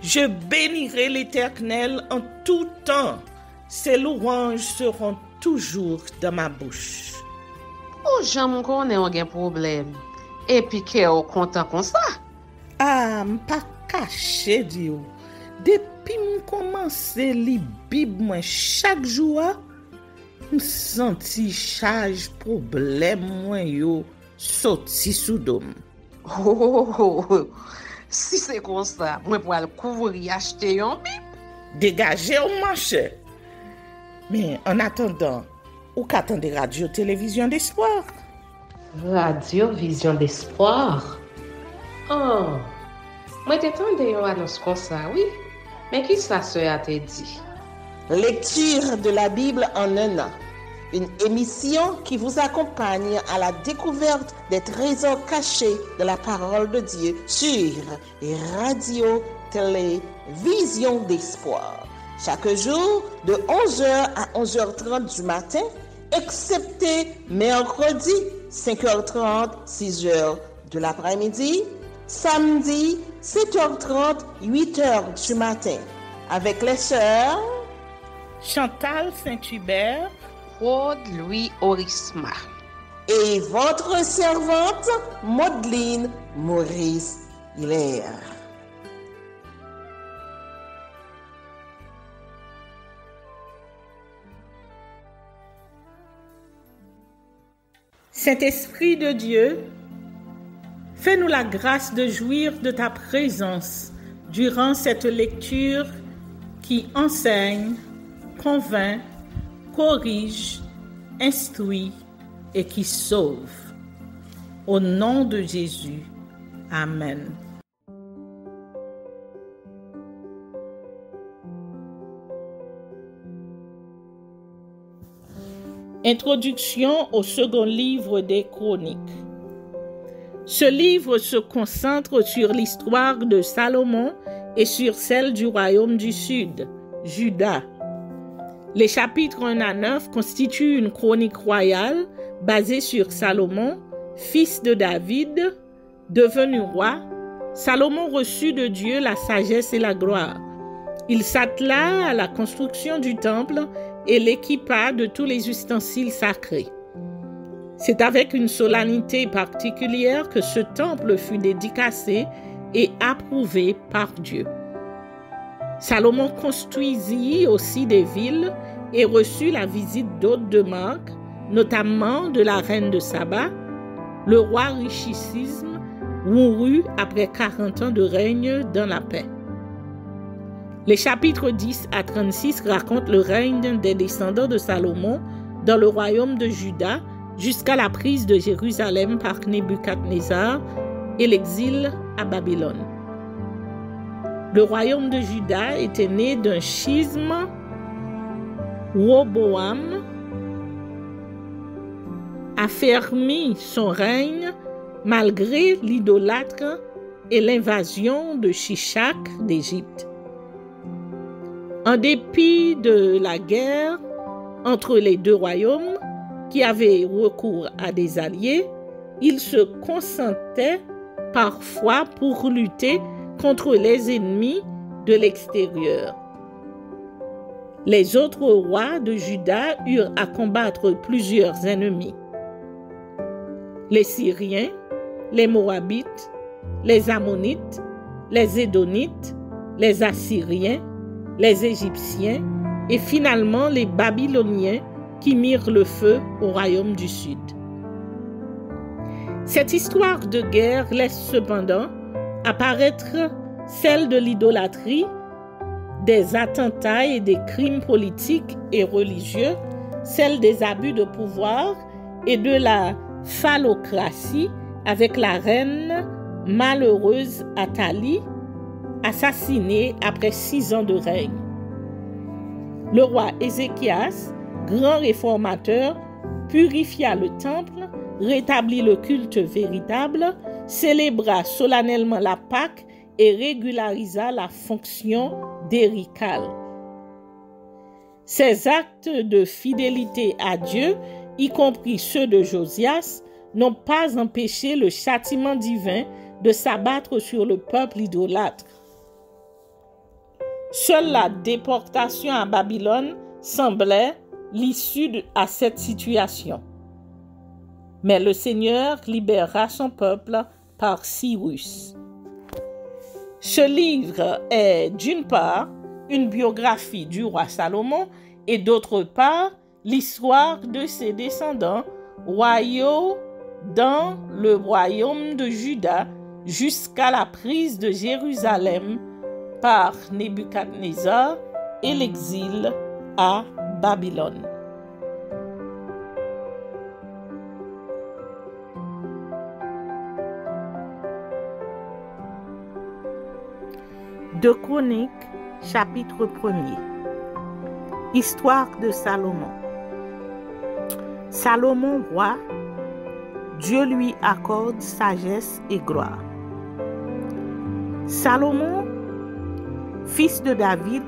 Je bénirai l'Éternel en tout temps. Ses louanges seront toujours dans ma bouche. Oh, j'aime qu'on ait un problème. Et puis qu'elle est content comme ça. Ah, m'pas caché, Dieu. Depuis que commence à lire Bible chaque jour, je senti charge problème moi yo sorti sous dôme. Oh, si c'est comme ça, moi pour aller couvrir acheter un Bible. Dégagez au marché. Mais en attendant, ou qu'attendez radio télévision d'espoir? Radio Vision d'Espoir. Oh, moi t'attendais une annonce comme ça, oui. Mais qui ça a te dit? Lecture de la Bible en un an. Une émission qui vous accompagne à la découverte des trésors cachés de la parole de Dieu sur Radio Télévision d'Espoir. Chaque jour de 11h à 11h30 du matin, excepté mercredi 5h30, 6h de l'après-midi, samedi 7h30, 8h du matin, avec les sœurs Chantal Saint-Hubert, Claude Louis Orisma et votre servante Maudeline Maurice Hilaire. Saint-Esprit de Dieu, fais-nous la grâce de jouir de ta présence durant cette lecture qui enseigne, convainc, corrige, instruit et qui sauve. Au nom de Jésus. Amen. Introduction au second livre des Chroniques. Ce livre se concentre sur l'histoire de Salomon et sur celle du royaume du Sud, Juda. Les chapitres 1 à 9 constituent une chronique royale basée sur Salomon, fils de David, devenu roi. Salomon reçut de Dieu la sagesse et la gloire. Il s'attela à la construction du temple et l'équipa de tous les ustensiles sacrés. C'est avec une solennité particulière que ce temple fut dédicacé et approuvé par Dieu. Salomon construisit aussi des villes et reçut la visite d'hôtes de marque, notamment de la reine de Saba. Le roi richissime mourut après 40 ans de règne dans la paix. Les chapitres 10 à 36 racontent le règne des descendants de Salomon dans le royaume de Juda jusqu'à la prise de Jérusalem par Nebuchadnezzar et l'exil à Babylone. Le royaume de Juda était né d'un schisme. Roboam affermit son règne malgré l'idolâtre et l'invasion de Shishak d'Égypte. En dépit de la guerre entre les deux royaumes qui avaient recours à des alliés, ils se consentaient parfois pour lutter contre les ennemis de l'extérieur. Les autres rois de Juda eurent à combattre plusieurs ennemis. Les Syriens, les Moabites, les Ammonites, les Édonites, les Assyriens, les Égyptiens et finalement les Babyloniens qui mirent le feu au royaume du Sud. Cette histoire de guerre laisse cependant apparaître celle de l'idolâtrie, des attentats et des crimes politiques et religieux, celle des abus de pouvoir et de la phallocratie avec la reine malheureuse Athalie, assassinée après 6 ans de règne. Le roi Ézéchias, grand réformateur, purifia le temple, rétablit le culte véritable, célébra solennellement la Pâque et régularisa la fonction d'éricale. Ces actes de fidélité à Dieu, y compris ceux de Josias, n'ont pas empêché le châtiment divin de s'abattre sur le peuple idolâtre. Seule la déportation à Babylone semblait l'issue à cette situation. Mais le Seigneur libérera son peuple par Cyrus. Ce livre est d'une part une biographie du roi Salomon et d'autre part l'histoire de ses descendants royaux dans le royaume de Juda jusqu'à la prise de Jérusalem par Nebuchadnezzar et l'exil à Babylone. Deux Chroniques, chapitre 1er. Histoire de Salomon. Salomon roi, Dieu lui accorde sagesse et gloire. Salomon, fils de David,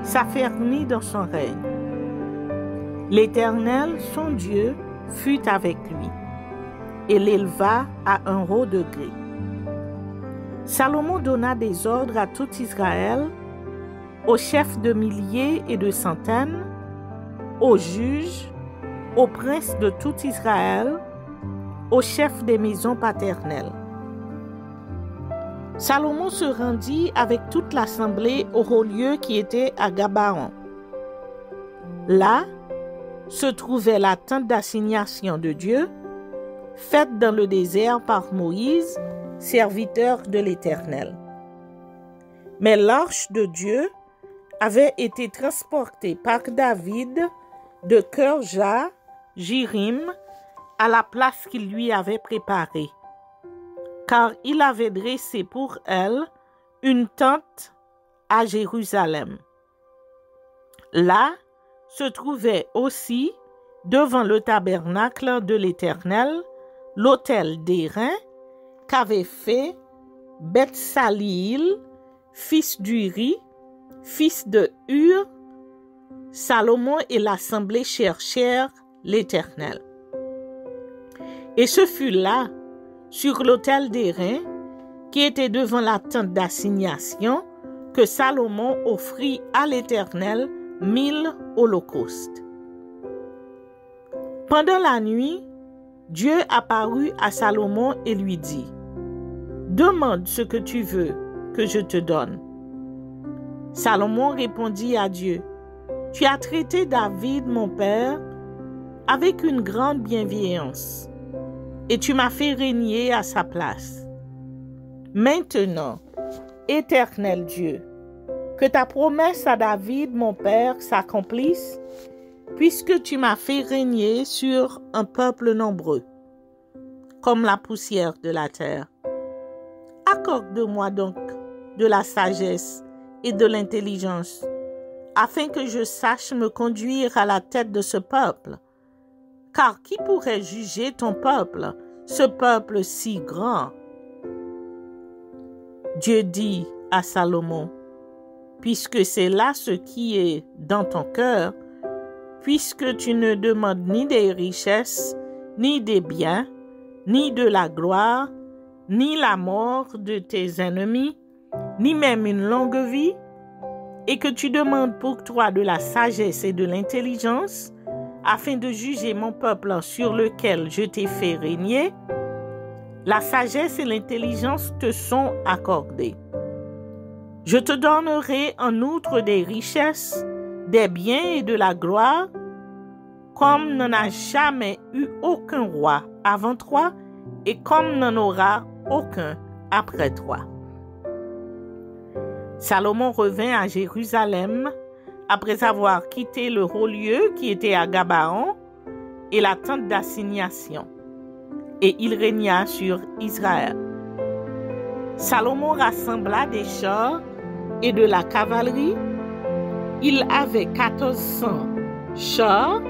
s'affermit dans son règne. L'Éternel, son Dieu, fut avec lui et l'éleva à un haut degré. Salomon donna des ordres à tout Israël, aux chefs de milliers et de centaines, aux juges, aux princes de tout Israël, aux chefs des maisons paternelles. Salomon se rendit avec toute l'assemblée au haut lieu qui était à Gabaon. Là se trouvait la tente d'assignation de Dieu, faite dans le désert par Moïse, serviteur de l'Éternel. Mais l'arche de Dieu avait été transportée par David de Kirja Jéarim à la place qu'il lui avait préparée, car il avait dressé pour elle une tente à Jérusalem. Là se trouvait aussi, devant le tabernacle de l'Éternel, l'autel d'airain qu'avait fait Bethsalil, fils d'Uri, fils de Hur. Salomon et l'assemblée cherchèrent l'Éternel. Et ce fut là, sur l'autel d'airain, qui était devant la tente d'assignation, que Salomon offrit à l'Éternel 1000 holocaustes. Pendant la nuit, Dieu apparut à Salomon et lui dit: « Demande ce que tu veux que je te donne. » Salomon répondit à Dieu: « Tu as traité David, mon père, avec une grande bienveillance, et tu m'as fait régner à sa place. Maintenant, Éternel Dieu, que ta promesse à David, mon père, s'accomplisse, puisque tu m'as fait régner sur un peuple nombreux, comme la poussière de la terre. Accorde-moi donc de la sagesse et de l'intelligence, afin que je sache me conduire à la tête de ce peuple. Car qui pourrait juger ton peuple, ce peuple si grand? » Dieu dit à Salomon: « Puisque c'est là ce qui est dans ton cœur, puisque tu ne demandes ni des richesses, ni des biens, ni de la gloire, ni la mort de tes ennemis, ni même une longue vie, et que tu demandes pour toi de la sagesse et de l'intelligence, afin de juger mon peuple sur lequel je t'ai fait régner, la sagesse et l'intelligence te sont accordées. Je te donnerai en outre des richesses, des biens et de la gloire, comme n'en a jamais eu aucun roi avant toi, et comme n'en aura aucun après toi. » Salomon revint à Jérusalem après avoir quitté le haut lieu qui était à Gabaon et la tente d'assignation, et il régna sur Israël. Salomon rassembla des chars et de la cavalerie. Il avait 1400 chars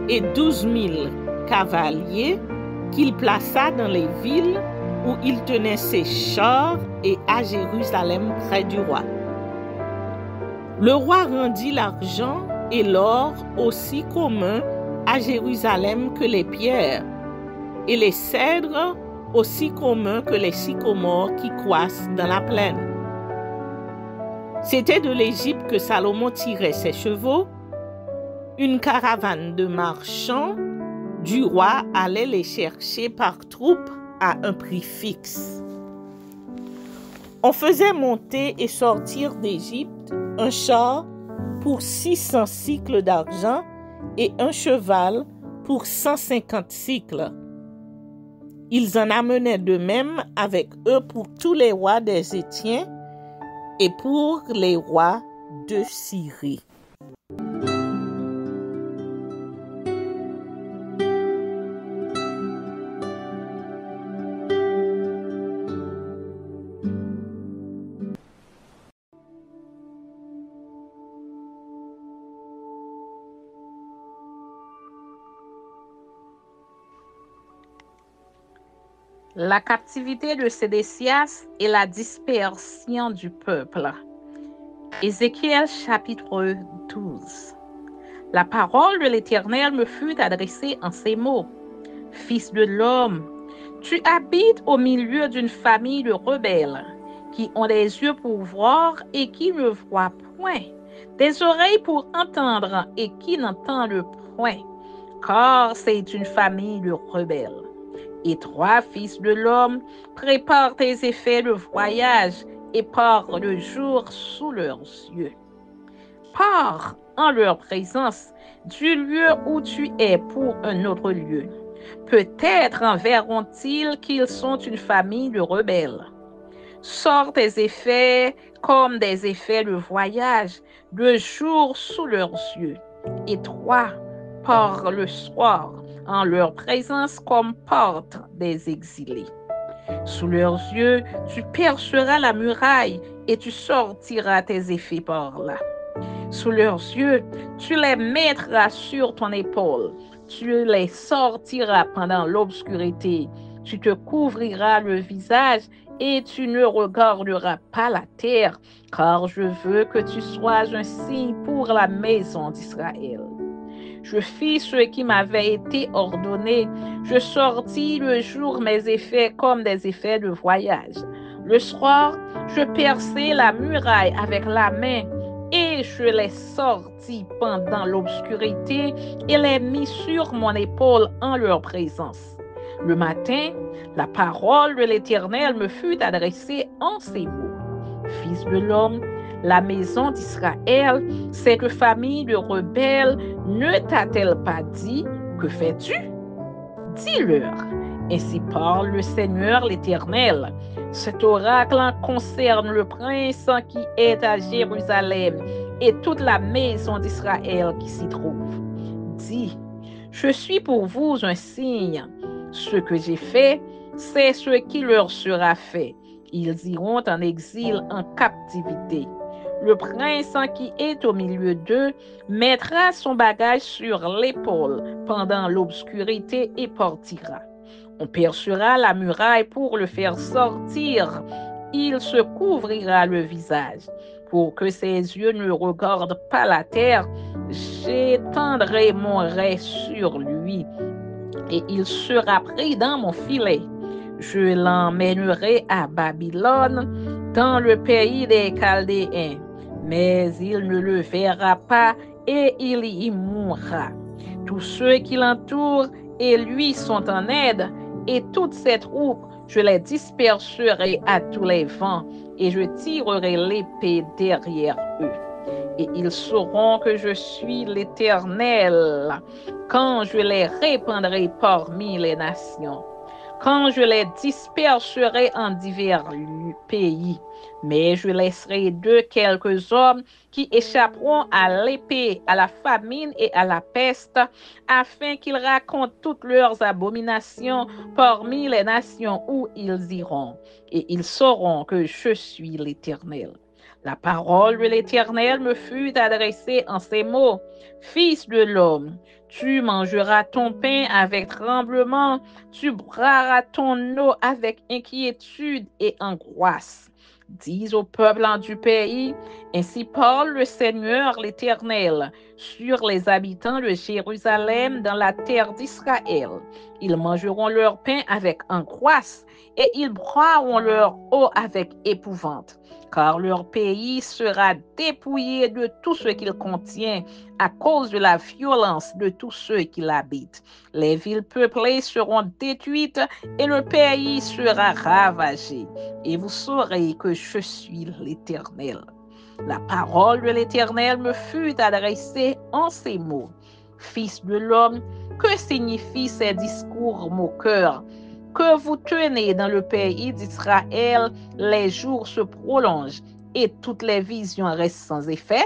et 12 000 cavaliers qu'il plaça dans les villes où il tenait ses chars et à Jérusalem près du roi. Le roi rendit l'argent et l'or aussi commun à Jérusalem que les pierres, et les cèdres aussi communs que les sycomores qui croissent dans la plaine. C'était de l'Égypte que Salomon tirait ses chevaux. Une caravane de marchands du roi allait les chercher par troupes à un prix fixe. On faisait monter et sortir d'Égypte un char pour 600 cycles d'argent et un cheval pour 150 cycles. Ils en amenaient de même avec eux pour tous les rois des Hétiens et pour les rois de Syrie. La captivité de Sédécias et la dispersion du peuple. Ézéchiel chapitre 12. La parole de l'Éternel me fut adressée en ces mots. Fils de l'homme, tu habites au milieu d'une famille de rebelles qui ont des yeux pour voir et qui ne voient point, des oreilles pour entendre et qui n'entendent point, car c'est une famille de rebelles. Et toi, fils de l'homme, prépare tes effets de voyage et pars le jour sous leurs yeux. Pars en leur présence du lieu où tu es pour un autre lieu. Peut-être en verront-ils qu'ils sont une famille de rebelles. Sors tes effets comme des effets de voyage, de jour sous leurs yeux. Et toi, pars le soir en leur présence comme porte des exilés. Sous leurs yeux, tu perceras la muraille et tu sortiras tes effets par là. Sous leurs yeux, tu les mettras sur ton épaule. Tu les sortiras pendant l'obscurité. Tu te couvriras le visage et tu ne regarderas pas la terre, car je veux que tu sois un signe pour la maison d'Israël. Je fis ce qui m'avait été ordonné. Je sortis le jour mes effets comme des effets de voyage. Le soir, je perçai la muraille avec la main et je les sortis pendant l'obscurité et les mis sur mon épaule en leur présence. Le matin, la parole de l'Éternel me fut adressée en ces mots. Fils de l'homme, la maison d'Israël, cette famille de rebelles, ne t'a-t-elle pas dit, que fais-tu? Dis-leur, ainsi parle le Seigneur l'Éternel. Cet oracle concerne le prince qui est à Jérusalem et toute la maison d'Israël qui s'y trouve. Dis, je suis pour vous un signe. Ce que j'ai fait, c'est ce qui leur sera fait. Ils iront en exil, en captivité. Le prince qui est au milieu d'eux mettra son bagage sur l'épaule pendant l'obscurité et partira. On percera la muraille pour le faire sortir. Il se couvrira le visage. Pour que ses yeux ne regardent pas la terre, j'étendrai mon rai sur lui et il sera pris dans mon filet. Je l'emmènerai à Babylone, dans le pays des Chaldéens. Mais il ne le verra pas et il y mourra. Tous ceux qui l'entourent et lui sont en aide, et toutes ces troupes, je les disperserai à tous les vents, et je tirerai l'épée derrière eux. Et ils sauront que je suis l'Éternel, quand je les répandrai parmi les nations, quand je les disperserai en divers pays. Mais je laisserai d'eux quelques hommes qui échapperont à l'épée, à la famine et à la peste, afin qu'ils racontent toutes leurs abominations parmi les nations où ils iront. Et ils sauront que je suis l'Éternel. La parole de l'Éternel me fut adressée en ces mots. Fils de l'homme, tu mangeras ton pain avec tremblement, tu boiras ton eau avec inquiétude et angoisse. Dis au peuple du pays, ainsi parle le Seigneur l'Éternel sur les habitants de Jérusalem dans la terre d'Israël. Ils mangeront leur pain avec angoisse et ils boiront leur eau avec épouvante, car leur pays sera dépouillé de tout ce qu'il contient à cause de la violence de tous ceux qui l'habitent. Les villes peuplées seront détruites et le pays sera ravagé. Et vous saurez que je suis l'Éternel. La parole de l'Éternel me fut adressée en ces mots. Fils de l'homme, que signifient ces discours moqueurs que vous tenez dans le pays d'Israël? Les jours se prolongent et toutes les visions restent sans effet.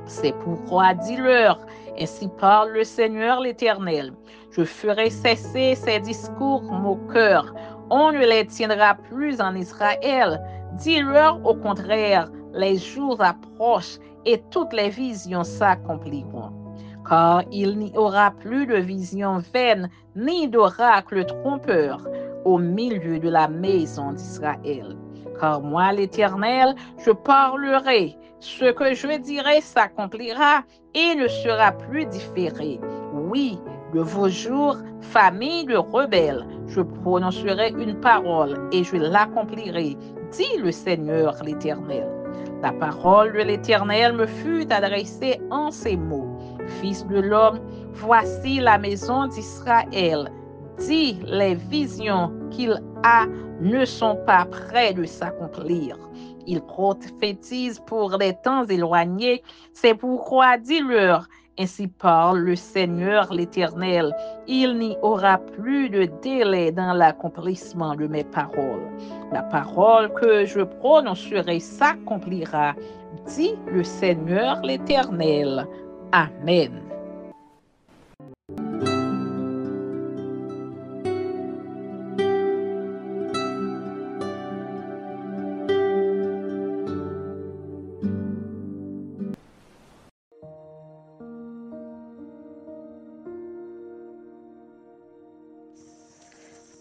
C'est pourquoi dis-leur, ainsi parle le Seigneur l'Éternel, je ferai cesser ces discours moqueurs. On ne les tiendra plus en Israël. Dis-leur au contraire, les jours approchent et toutes les visions s'accompliront. Car il n'y aura plus de visions vaines ni d'oracles trompeurs au milieu de la maison d'Israël. Car moi, l'Éternel, je parlerai, ce que je dirai s'accomplira et ne sera plus différé. Oui, de vos jours, famille de rebelles, je prononcerai une parole et je l'accomplirai, dit le Seigneur l'Éternel. La parole de l'Éternel me fut adressée en ces mots. Fils de l'homme, voici la maison d'Israël. Dis, les visions qu'il a ne sont pas près de s'accomplir. Il prophétise pour des temps éloignés. C'est pourquoi dis-leur, ainsi parle le Seigneur l'Éternel, il n'y aura plus de délai dans l'accomplissement de mes paroles. La parole que je prononcerai s'accomplira, dit le Seigneur l'Éternel. Amen.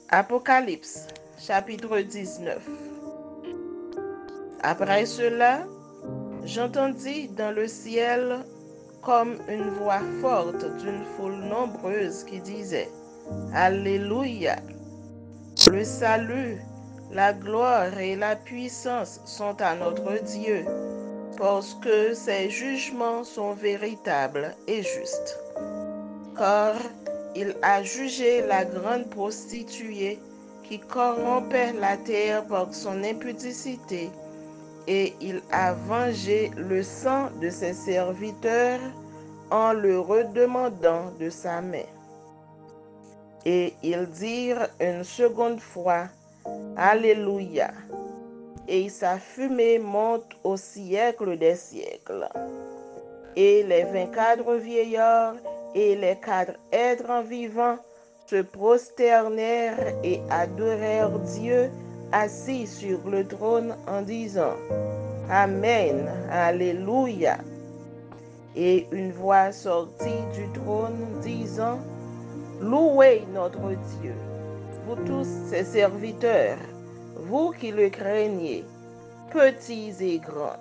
Apocalypse, chapitre 19. Après cela, j'entendis dans le ciel comme une voix forte d'une foule nombreuse qui disait « Alléluia ! Le salut, la gloire et la puissance sont à notre Dieu, parce que ses jugements sont véritables et justes. Car il a jugé la grande prostituée qui corrompait la terre par son impudicité, et il a vengé le sang de ses serviteurs en le redemandant de sa main. Et ils dirent une seconde fois, Alléluia, et sa fumée monte au siècle des siècles. Et les 24 vieillards et les 4 êtres vivants se prosternèrent et adorèrent Dieu assis sur le trône en disant Amen, Alléluia. Et une voix sortit du trône disant Louez notre Dieu, vous tous ses serviteurs, vous qui le craignez, petits et grands.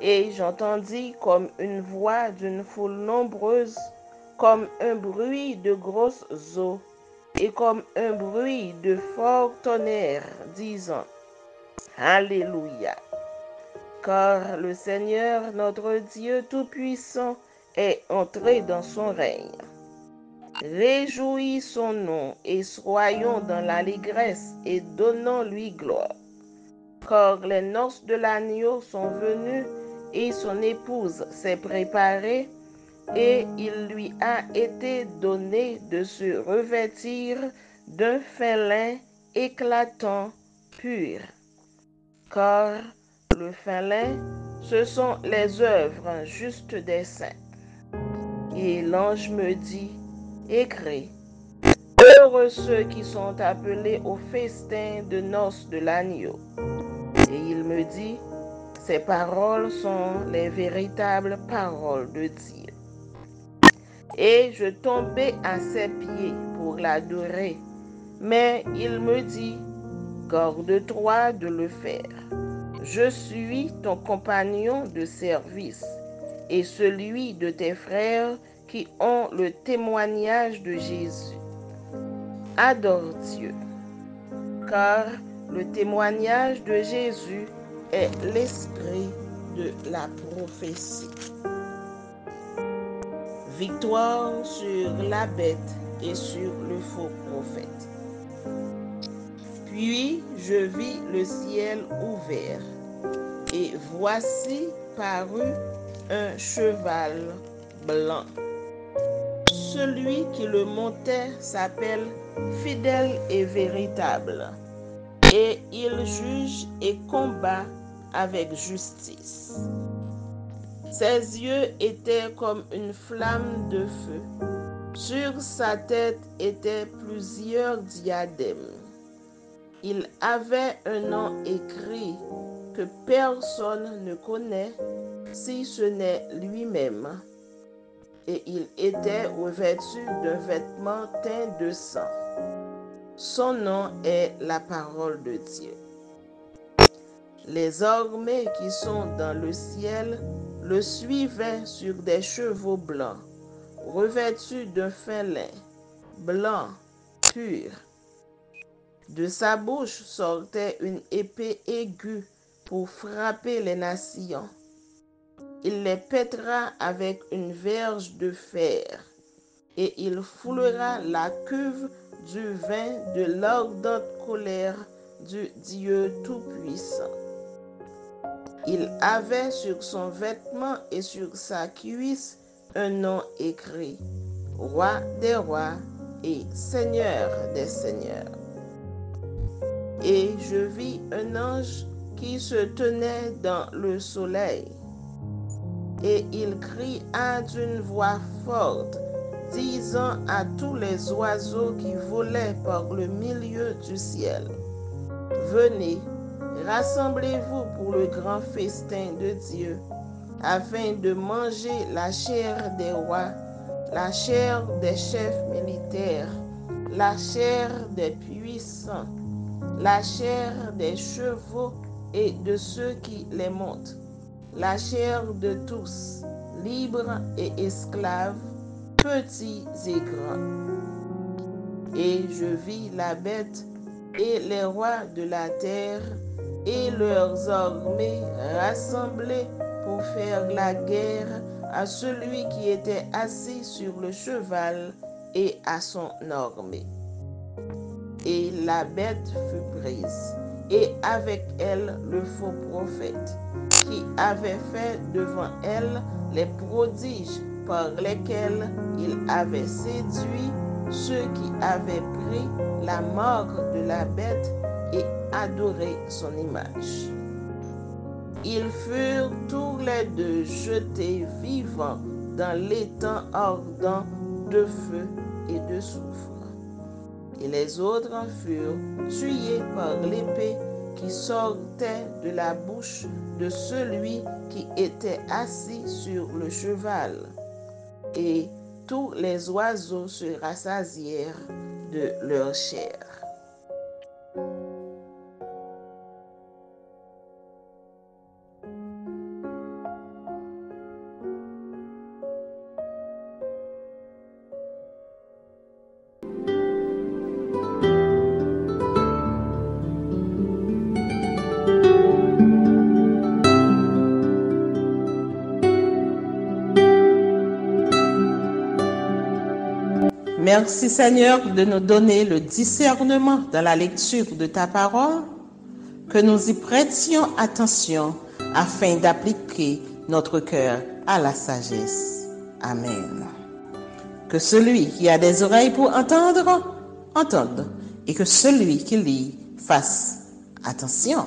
Et j'entendis comme une voix d'une foule nombreuse, comme un bruit de grosses eaux, et comme un bruit de fort tonnerre, disant Alléluia. Car le Seigneur notre Dieu Tout-Puissant est entré dans son règne. Réjouissons-nous et soyons dans l'allégresse et donnons-lui gloire. Car les noces de l'agneau sont venues et son épouse s'est préparée, et il lui a été donné de se revêtir d'un fin lin éclatant, pur. Car le fin lin, ce sont les œuvres justes des saints. Et l'ange me dit, écris, heureux ceux qui sont appelés au festin de noces de l'agneau. Et il me dit, ces paroles sont les véritables paroles de Dieu. Et je tombai à ses pieds pour l'adorer. Mais il me dit, Garde-toi de le faire. Je suis ton compagnon de service et celui de tes frères qui ont le témoignage de Jésus. Adore Dieu, car le témoignage de Jésus est l'esprit de la prophétie. Victoire sur la bête et sur le faux prophète. Puis je vis le ciel ouvert, et voici parut un cheval blanc. Celui qui le montait s'appelle Fidèle et Véritable, et il juge et combat avec justice. Ses yeux étaient comme une flamme de feu. Sur sa tête étaient plusieurs diadèmes. Il avait un nom écrit que personne ne connaît si ce n'est lui-même. Et il était revêtu d'un vêtement teint de sang. Son nom est la parole de Dieu. Les armées qui sont dans le ciel le suivaient sur des chevaux blancs, revêtus d'un fin lin, blanc, pur. De sa bouche sortait une épée aiguë pour frapper les nations. Il les pètera avec une verge de fer, et il foulera la cuve du vin de l'ardente colère du Dieu Tout-Puissant. Il avait sur son vêtement et sur sa cuisse un nom écrit, Roi des rois et Seigneur des seigneurs. Et je vis un ange qui se tenait dans le soleil. Et il cria d'une voix forte, disant à tous les oiseaux qui volaient par le milieu du ciel, venez, rassemblez-vous pour le grand festin de Dieu, afin de manger la chair des rois, la chair des chefs militaires, la chair des puissants, la chair des chevaux et de ceux qui les montent, la chair de tous, libres et esclaves, petits et grands. Et je vis la bête et les rois de la terre et leurs armées rassemblés pour faire la guerre à celui qui était assis sur le cheval et à son armée. Et la bête fut prise, et avec elle le faux prophète, qui avait fait devant elle les prodiges par lesquels il avait séduit ceux qui avaient pris la marque de la bête et adoré son image. Ils furent tous les deux jetés vivants dans l'étang ardent de feu et de soufre. Et les autres furent tués par l'épée qui sortait de la bouche de celui qui était assis sur le cheval. Et tous les oiseaux se rassasièrent de leur chair. Merci Seigneur de nous donner le discernement dans la lecture de ta parole, que nous y prêtions attention afin d'appliquer notre cœur à la sagesse. Amen. Que celui qui a des oreilles pour entendre, entende, et que celui qui lit fasse attention.